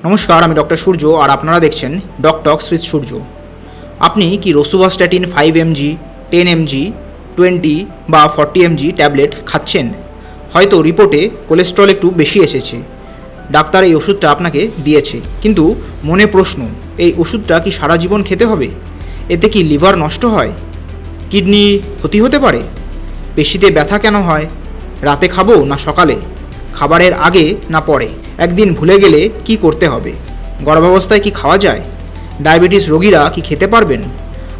নমস্কার, আমি ডক্টর সূর্য আর আপনারা দেখছেন ডকটক্স উইথ সূর্য। আপনি কি রোসুভাস্ট্যাটিন 5 mg, 10 mg, 20 বা 40 mg ট্যাবলেট খাচ্ছেন? হয়তো রিপোর্টে কোলেস্ট্রল একটু বেশি এসেছে, ডাক্তার এই ওষুধটা আপনাকে দিয়েছে, কিন্তু মনে প্রশ্ন, এই ওষুধটা কি সারা জীবন খেতে হবে? এতে কি লিভার নষ্ট হয়? কিডনি ক্ষতি হতে পারে? পেশিতে ব্যথা কেন হয়? রাতে খাবো না সকালে? খাবারের আগে না পরে? একদিন ভুলে গেলে কি করতে হবে? গর্ভাবস্থায় কি খাওয়া যায়? ডায়াবেটিস রোগীরা কি খেতে পারবেন?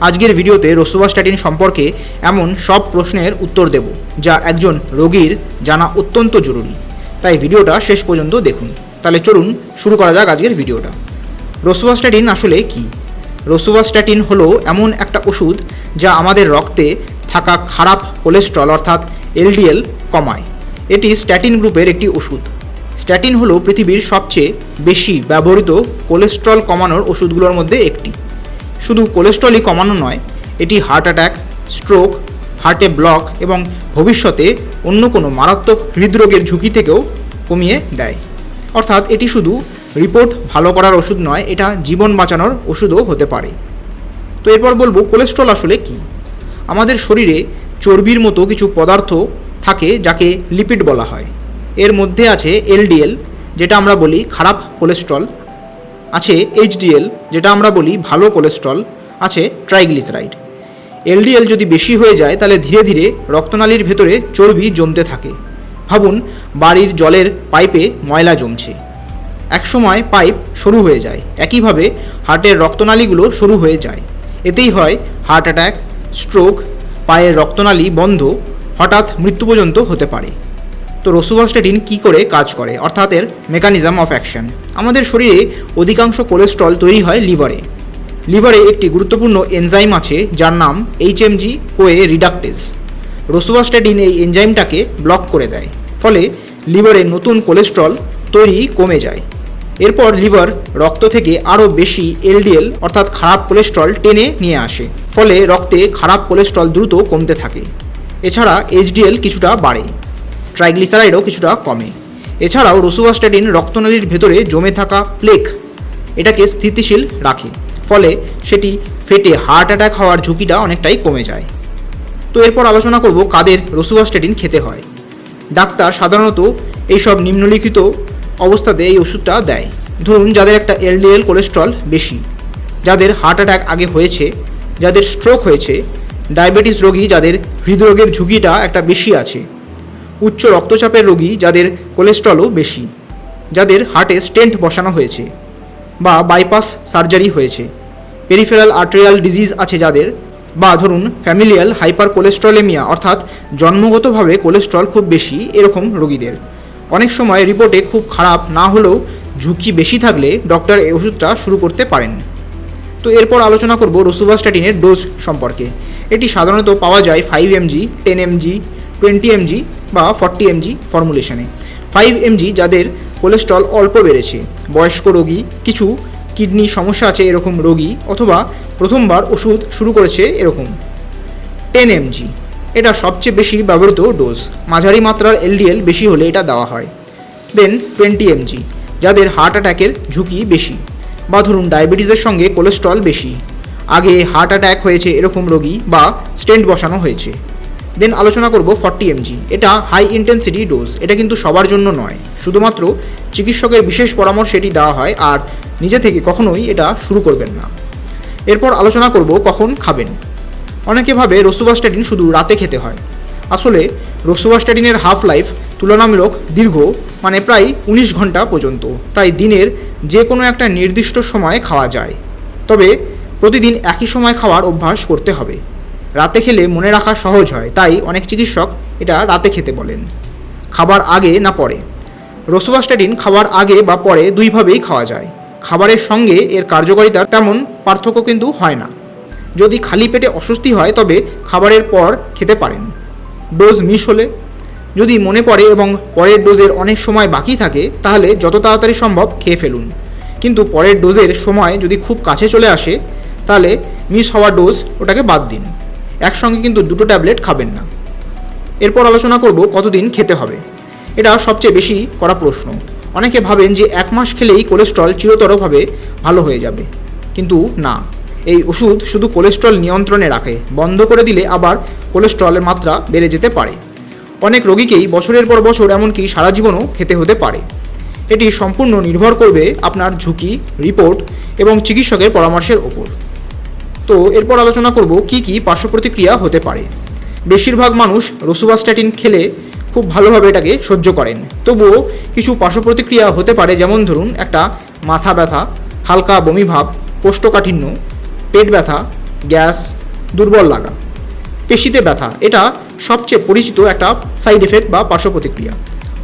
আজকের ভিডিওতে রোসুভাস্ট্যাটিন সম্পর্কে এমন সব প্রশ্নের উত্তর দেব যা একজন রোগীর জানা অত্যন্ত জরুরি। তাই ভিডিওটা শেষ পর্যন্ত দেখুন। তাহলে চলুন শুরু করা যাক আজকের ভিডিওটা। রোসুভাস্ট্যাটিন আসলে কি? রোসুভাস্ট্যাটিন হলো এমন একটা ওষুধ যা আমাদের রক্তে থাকা খারাপ কোলেস্ট্রল অর্থাৎ এলডিএল কমায়। এটি স্ট্যাটিন গ্রুপের একটি ওষুধ। স্ট্যাটিন হলো পৃথিবীর সবচেয়ে বেশি ব্যবহৃত কোলেস্ট্রল কমানোর ওষুধগুলোর মধ্যে একটি। শুধু কোলেস্ট্রলই কমানো নয়, এটি হার্ট অ্যাটাক, স্ট্রোক, হার্টে ব্লক এবং ভবিষ্যতে অন্য কোনো মারাত্মক হৃদরোগের ঝুঁকি থেকেও কমিয়ে দেয়। অর্থাৎ এটি শুধু রিপোর্ট ভালো করার ওষুধ নয়, এটা জীবন বাঁচানোর ওষুধও হতে পারে। তো এরপর বলবো কোলেস্ট্রল আসলে কি। আমাদের শরীরে চর্বির মতো কিছু পদার্থ থাকে যাকে লিপিড বলা হয়। এর মধ্যে আছে এলডিএল, যেটা আমরা বলি খারাপ কোলেস্ট্রল, আছে এইচডিএল, যেটা আমরা বলি ভালো কোলেস্ট্রল, আছে ট্রাইগ্লিসারাইড। এলডিএল যদি বেশি হয়ে যায় তাহলে ধীরে ধীরে রক্তনালীর ভেতরে চর্বি জমতে থাকে। ভাবুন, বাড়ির জলের পাইপে ময়লা জমছে, একসময় পাইপ সরু হয়ে যায়। একইভাবে হার্টের রক্তনালীগুলো সরু হয়ে যায়, এতেই হয় হার্ট অ্যাটাক, স্ট্রোক, পায়ের রক্তনালী বন্ধ, হঠাৎ মৃত্যু পর্যন্ত হতে পারে। তো রোসুভাস্ট্যাটিন কী করে কাজ করে, অর্থাৎ এর মেকানিজম অফ অ্যাকশন। আমাদের শরীরে অধিকাংশ কোলেস্ট্রল তৈরি হয় লিভারে। লিভারে একটি গুরুত্বপূর্ণ এনজাইম আছে যার নাম HMG কোয়ে রিডাকটেজ। রোসুভাস্ট্যাটিন এই এনজাইমটাকে ব্লক করে দেয়, ফলে লিভারে নতুন কোলেস্ট্রল তৈরি কমে যায়। এরপর লিভার রক্ত থেকে আরও বেশি এলডিএল অর্থাৎ খারাপ কোলেস্ট্রল টেনে নিয়ে আসে, ফলে রক্তে খারাপ কোলেস্ট্রল দ্রুত কমতে থাকে। এছাড়া এইচডিএল কিছুটা বাড়ে, ট্রাইগ্লিসারাইডও কিছুটা কমে। এছাড়াও রোসুভাস্ট্যাটিন রক্তনালীর ভেতরে জমে থাকা প্লেক এটাকে স্থিতিশীল রাখে, ফলে সেটি ফেটে হার্ট অ্যাটাক হওয়ার ঝুঁকিটা অনেকটাই কমে যায়। তো এরপর আলোচনা করব কাদের রোসুভাস্ট্যাটিন খেতে হয়। ডাক্তার সাধারণত এইসব নিম্নলিখিত অবস্থাতে এই ওষুধটা দেয়। ধরুন, যাদের একটা এলডিএল কোলেস্ট্রল বেশি, যাদের হার্ট অ্যাটাক আগে হয়েছে, যাদের স্ট্রোক হয়েছে, ডায়াবেটিস রোগী যাদের হৃদরোগের ঝুঁকিটা একটা বেশি আছে, উচ্চ রক্তচাপের রোগী যাদের কোলেস্ট্রলও বেশি, যাদের হার্টে স্টেন্ট বসানো হয়েছে বা বাইপাস সার্জারি হয়েছে, পেরিফেরাল আর্টেরিয়াল ডিজিজ আছে যাদের, বা ধরুন ফ্যামিলিয়াল হাইপার কোলেস্ট্রলেমিয়া অর্থাৎ জন্মগতভাবে কোলেস্ট্রল খুব বেশি, এরকম রোগীদের। অনেক সময় রিপোর্টে খুব খারাপ না হলেও ঝুঁকি বেশি থাকলে ডক্টর এই ওষুধটা শুরু করতে পারেন। তো এরপর আলোচনা করব রোসুভাস্ট্যাটিনের ডোজ সম্পর্কে। এটি সাধারণত পাওয়া যায় 5 mg, 10 mg, 20 mg বা 40 mg ফর্মুলেশনে। 5 mg যাদের কোলেস্ট্রল অল্প বেড়েছে, বয়স্ক রোগী, কিছু কিডনি সমস্যা আছে এরকম রোগী, অথবা প্রথমবার ওষুধ শুরু করেছে এরকম। 10 mg এটা সবচেয়ে বেশি ব্যবহৃত ডোজ, মাঝারি মাত্রার এলডিএল বেশি হলে এটা দেওয়া হয়। দেন 20 mg যাদের হার্ট অ্যাটাকের ঝুঁকি বেশি, বা ধরুন ডায়াবেটিসের সঙ্গে কোলেস্ট্রল বেশি, আগে হার্ট অ্যাটাক হয়েছে এরকম রোগী, বা স্টেন্ট বসানো হয়েছে। দেন আলোচনা করব 40 mg। এটা হাই ইন্টেন্সিটি ডোজ, এটা কিন্তু সবার জন্য নয়, শুধুমাত্র চিকিৎসকের বিশেষ পরামর্শে এটি দেওয়া হয়, আর নিজে থেকে কখনোই এটা শুরু করবেন না। এরপর আলোচনা করব কখন খাবেন। অনেকে ভাবে রোসুভাস্ট্যাটিন শুধু রাতে খেতে হয়। আসলে রোসুভাস্ট্যাটিনের হাফ লাইফ তুলনামূলক দীর্ঘ, মানে প্রায় 19 ঘন্টা পর্যন্ত, তাই দিনের যে কোনো একটা নির্দিষ্ট সময়ে খাওয়া যায়। তবে প্রতিদিন একই সময় খাওয়ার অভ্যাস করতে হবে। রাতে খেলে মনে রাখা সহজ হয়, তাই অনেক চিকিৎসক এটা রাতে খেতে বলেন। খাবার আগে না পরে। রোসুভাস্ট্যাটিন খাবার আগে বা পরে দুইভাবেই খাওয়া যায়। খাবারের সঙ্গে এর কার্যকারিতার তেমন পার্থক্য কিন্তু হয় না। যদি খালি পেটে অস্বস্তি হয় তবে খাবারের পর খেতে পারেন। ডোজ মিস হলে, যদি মনে পড়ে এবং পরের ডোজের অনেক সময় বাকি থাকে, তাহলে যত তাড়াতাড়ি সম্ভব খেয়ে ফেলুন। কিন্তু পরের ডোজের সময় যদি খুব কাছে চলে আসে, তাহলে মিস হওয়া ডোজ ওটাকে বাদ দিন। একসঙ্গে কিন্তু দুটো ট্যাবলেট খাবেন না। এরপর আলোচনা করব কতদিন খেতে হবে। এটা সবচেয়ে বেশি করা প্রশ্ন। অনেকে ভাবেন যে 1 মাস খেলেই কোলেস্ট্রল চিরতরভাবে ভালো হয়ে যাবে, কিন্তু না। এই ওষুধ শুধু কোলেস্ট্রল নিয়ন্ত্রণে রাখে, বন্ধ করে দিলে আবার কোলেস্ট্রলের মাত্রা বেড়ে যেতে পারে। অনেক রোগীকেই বছরের পর বছর, এমনকি সারা জীবনও খেতে হতে পারে। এটি সম্পূর্ণ নির্ভর করবে আপনার ঝুঁকি, রিপোর্ট এবং চিকিৎসকের পরামর্শের ওপর। তো এরপর আলোচনা করব কি কি পার্শ্ব প্রতিক্রিয়া হতে পারে। বেশিরভাগ মানুষ রসুভাস্ট্যাটিন খেলে খুব ভালোভাবে এটাকে সহ্য করেন, তবুও কিছু পার্শ্ব প্রতিক্রিয়া হতে পারে, যেমন ধরুন একটা মাথা ব্যথা, হালকা বমিভাব, কোষ্ঠকাঠিন্য, পেট ব্যথা, গ্যাস, দুর্বল লাগা, পেশিতে ব্যথা। এটা সবচেয়ে পরিচিত একটা সাইড এফেক্ট বা পার্শ্ব প্রতিক্রিয়া।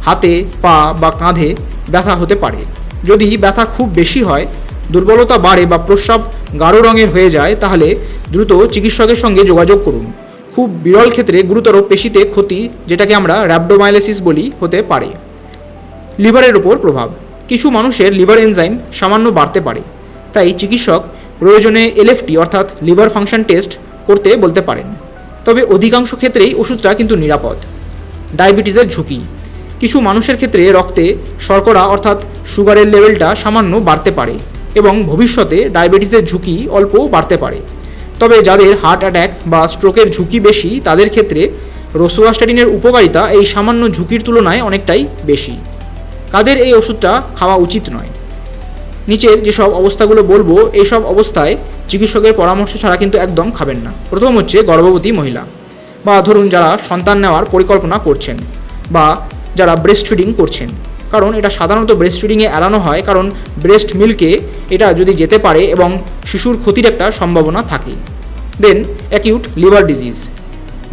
হাতে, পা বা কাঁধে ব্যথা হতে পারে। যদি ব্যথা খুব বেশি হয়, দুর্বলতা বাড়ে বা প্রস্রাব গাঢ় রঙের হয়ে যায়, তাহলে দ্রুত চিকিৎসকের সঙ্গে যোগাযোগ করুন। খুব বিরল ক্ষেত্রে গুরুতর পেশিতে ক্ষতি, যেটাকে আমরা র্যাবডোমাইলোসিস বলি, হতে পারে। লিভারের ওপর প্রভাব। কিছু মানুষের লিভার এনজাইম সামান্য বাড়তে পারে, তাই চিকিৎসক প্রয়োজনে এলএফটি অর্থাৎ লিভার ফাংশন টেস্ট করতে বলতে পারেন। তবে অধিকাংশ ক্ষেত্রেই ওষুধটা কিন্তু নিরাপদ। ডায়াবেটিসের ঝুঁকি। কিছু মানুষের ক্ষেত্রে রক্তে শর্করা অর্থাৎ সুগারের লেভেলটা সামান্য বাড়তে পারে এবং ভবিষ্যতে ডায়াবেটিসের ঝুঁকি অল্প বাড়তে পারে। তবে যাদের হার্ট অ্যাটাক বা স্ট্রোকের ঝুঁকি বেশি, তাদের ক্ষেত্রে রসুভাস্ট্যাটিনের উপকারিতা এই সামান্য ঝুঁকির তুলনায় অনেকটাই বেশি। কাদের এই ওষুধটা খাওয়া উচিত নয়? নিচের যেসব অবস্থাগুলো বলবো, এইসব অবস্থায় চিকিৎসকের পরামর্শ ছাড়া কিন্তু একদম খাবেন না। প্রথম হচ্ছে গর্ভবতী মহিলা, বা ধরুন যারা সন্তান নেওয়ার পরিকল্পনা করছেন, বা যারা ব্রেস্ট ফিডিং করছেন। কারণ এটা সাধারণত ব্রেস্ট ফিডিংয়ে এড়ানো হয়, কারণ ব্রেস্ট মিল্কে এটা যদি যেতে পারে এবং শিশুর ক্ষতির একটা সম্ভাবনা থাকে। দেন অ্যাকিউট লিভার ডিজিজ,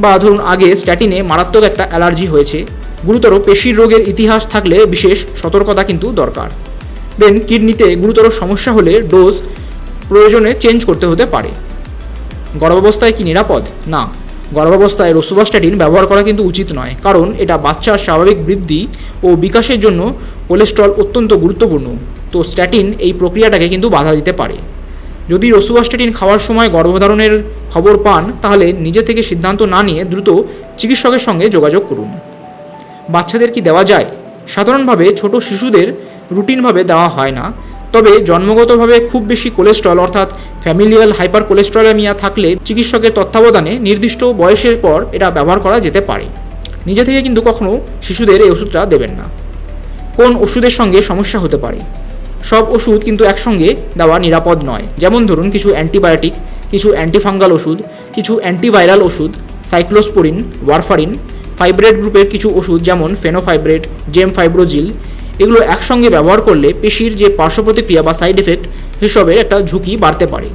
বা ধরুন আগে স্ট্যাটিনে মারাত্মক একটা অ্যালার্জি হয়েছে, গুরুতর পেশির রোগের ইতিহাস থাকলে বিশেষ সতর্কতা কিন্তু দরকার। দেন কিডনিতে গুরুতর সমস্যা হলে ডোজ প্রয়োজনে চেঞ্জ করতে হতে পারে। গর্ভাবস্থায় কি নিরাপদ? না, গর্ভাবস্থায় রসুভাস্ট্যাটিন ব্যবহার করা কিন্তু উচিত নয়, কারণ এটা বাচ্চার স্বাভাবিক বৃদ্ধি ও বিকাশের জন্য কোলেস্ট্রল অত্যন্ত গুরুত্বপূর্ণ। তো স্ট্যাটিন এই প্রক্রিয়াটাকে কিন্তু বাধা দিতে পারে। যদি রসুভাস্ট্যাটিন খাওয়ার সময় গর্ভধারণের খবর পান, তাহলে নিজে থেকে সিদ্ধান্ত না নিয়ে দ্রুত চিকিৎসকের সঙ্গে যোগাযোগ করুন। বাচ্চাদের কি দেওয়া যায়? সাধারণভাবে ছোট শিশুদের রুটিনভাবে দেওয়া হয় না, তবে জন্মগতভাবে খুব বেশি কোলেস্ট্রল অর্থাৎ ফ্যামিলিয়াল হাইপার কোলেস্ট্রলেমিয়া থাকলে চিকিৎসকের তত্ত্বাবধানে নির্দিষ্ট বয়সের পর এটা ব্যবহার করা যেতে পারে। নিজে থেকে কিন্তু কখনও শিশুদের এই ওষুধটা দেবেন না। কোন ওষুধের সঙ্গে সমস্যা হতে পারে? সব ওষুধ কিন্তু একসঙ্গে দেওয়া নিরাপদ নয়। যেমন ধরুন কিছু অ্যান্টিবায়োটিক, কিছু অ্যান্টিফাঙ্গাল ওষুধ, কিছু অ্যান্টিভাইরাল ওষুধ, সাইক্লোস্পোরিন, ওয়ারফারিন, ফাইব্রেট গ্রুপের কিছু ওষুধ যেমন ফেনোফাইব্রেট, জেমফাইব্রোজিল, এগুলো একসঙ্গে ব্যবহার করলে পেশির যে পার্শ্ব প্রতিক্রিয়া বা সাইড এফেক্ট, সেসবের একটা ঝুঁকি বাড়তে পারে।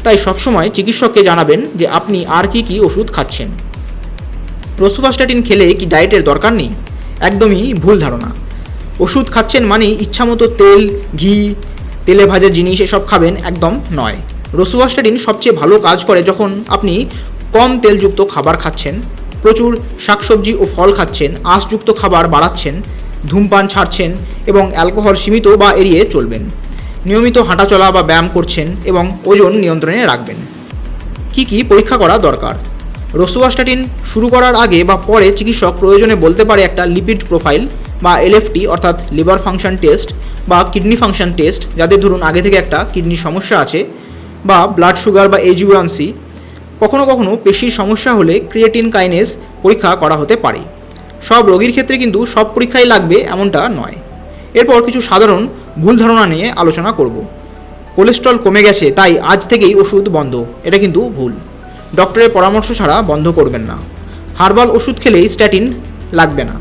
তাই সবসময় চিকিৎসককে জানাবেন যে আপনি আর কি কি ওষুধ খাচ্ছেন। রসুভাস্ট্যাটিন খেলে কি ডায়েটের দরকার নেই? একদমই ভুল ধারণা। ওষুধ খাচ্ছেন মানেই ইচ্ছামতো তেল, ঘি, তেলে ভাজা জিনিস এসব খাবেন, একদম নয়। রসুভাস্ট্যাটিন সবচেয়ে ভালো কাজ করে যখন আপনি কম তেলযুক্ত খাবার খাচ্ছেন, প্রচুর শাকসবজি ও ফল খাচ্ছেন, আঁশযুক্ত খাবার বাড়াচ্ছেন, ধূমপান ছাড়ছেন এবং অ্যালকোহল সীমিত বা এড়িয়ে চলবেন, নিয়মিত হাঁটাচলা বা ব্যায়াম করছেন এবং ওজন নিয়ন্ত্রণে রাখবেন। কি কি পরীক্ষা করা দরকার? রসুভাস্ট্যাটিন শুরু করার আগে বা পরে চিকিৎসক প্রয়োজনে বলতে পারে একটা লিপিড প্রোফাইল বা এলএফটি অর্থাৎ লিভার ফাংশন টেস্ট, বা কিডনি ফাংশন টেস্ট যাদের ধরুন আগে থেকে একটা কিডনির সমস্যা আছে, বা ব্লাড সুগার বা HbA1c। কখনো কখনো পেশির সমস্যা হলে ক্রিয়েটিন কাইনেজ পরীক্ষা করা হতে পারে। সব রোগীর ক্ষেত্রে কিন্তু সব পরীক্ষাই লাগবে এমনটা নয়। এরপর কিছু সাধারণ ভুল ধারণা নিয়ে আলোচনা করব। কোলেস্ট্রল কমে গেছে তাই আজ থেকেই ওষুধ বন্ধ, এটা কিন্তু ভুল। ডক্টরের পরামর্শ ছাড়া বন্ধ করবেন না। হার্বাল ওষুধ খেলেই স্ট্যাটিন লাগবে না।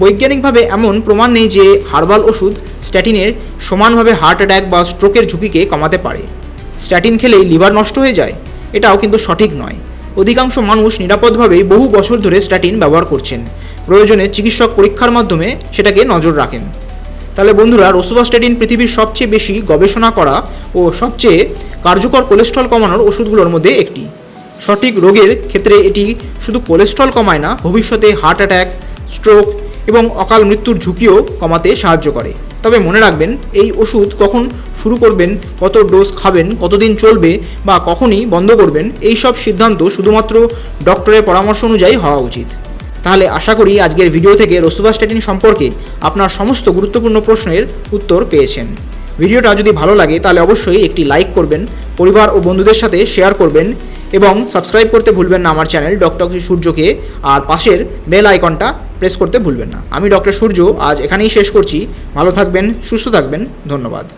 বৈজ্ঞানিকভাবে এমন প্রমাণ নেই যে হার্বাল ওষুধ স্ট্যাটিনের সমানভাবে হার্ট অ্যাটাক বা স্ট্রোকের ঝুঁকিকে কমাতে পারে। স্ট্যাটিন খেলেই লিভার নষ্ট হয়ে যায়, এটাও কিন্তু সঠিক নয়। অধিকাংশ মানুষ নিরাপদভাবেই বহু বছর ধরে স্ট্যাটিন ব্যবহার করছেন। প্রয়োজনে চিকিৎসক পরীক্ষার মাধ্যমে সেটাকে নজর রাখেন। তাহলে বন্ধুরা, রসুভাস্ট্যাটিন পৃথিবীর সবচেয়ে বেশি গবেষণা করা ও সবচেয়ে কার্যকর কোলেস্ট্রল কমানোর ওষুধগুলোর মধ্যে একটি। সঠিক রোগের ক্ষেত্রে এটি শুধু কোলেস্ট্রল কমায় না, ভবিষ্যতে হার্ট অ্যাটাক, স্ট্রোক এবং অকাল মৃত্যুর ঝুঁকিও কমাতে সাহায্য করে। তবে মনে রাখবেন, এই ওষুধ কখন শুরু করবেন, কত ডোজ খাবেন, কতদিন চলবে বা কখনই বন্ধ করবেন, এই সব সিদ্ধান্ত শুধুমাত্র ডক্টরের পরামর্শ অনুযায়ী হওয়া উচিত। তাহলে আশা করি আজকের ভিডিও থেকে রসুভাস্ট্যাটিন সম্পর্কে আপনার সমস্ত গুরুত্বপূর্ণ প্রশ্নের উত্তর পেয়েছেন। ভিডিওটা যদি ভালো লাগে তাহলে অবশ্যই একটি লাইক করবেন, পরিবার ও বন্ধুদের সাথে শেয়ার করবেন এবং সাবস্ক্রাইব করতে ভুলবেন না আমার চ্যানেল ডক্টর সূর্যকে, আর পাশের বেল আইকনটা প্রেস করতে ভুলবেন না। আমি ডক্টর সূর্য আজ এখানেই শেষ করছি। ভালো থাকবেন, সুস্থ থাকবেন, ধন্যবাদ।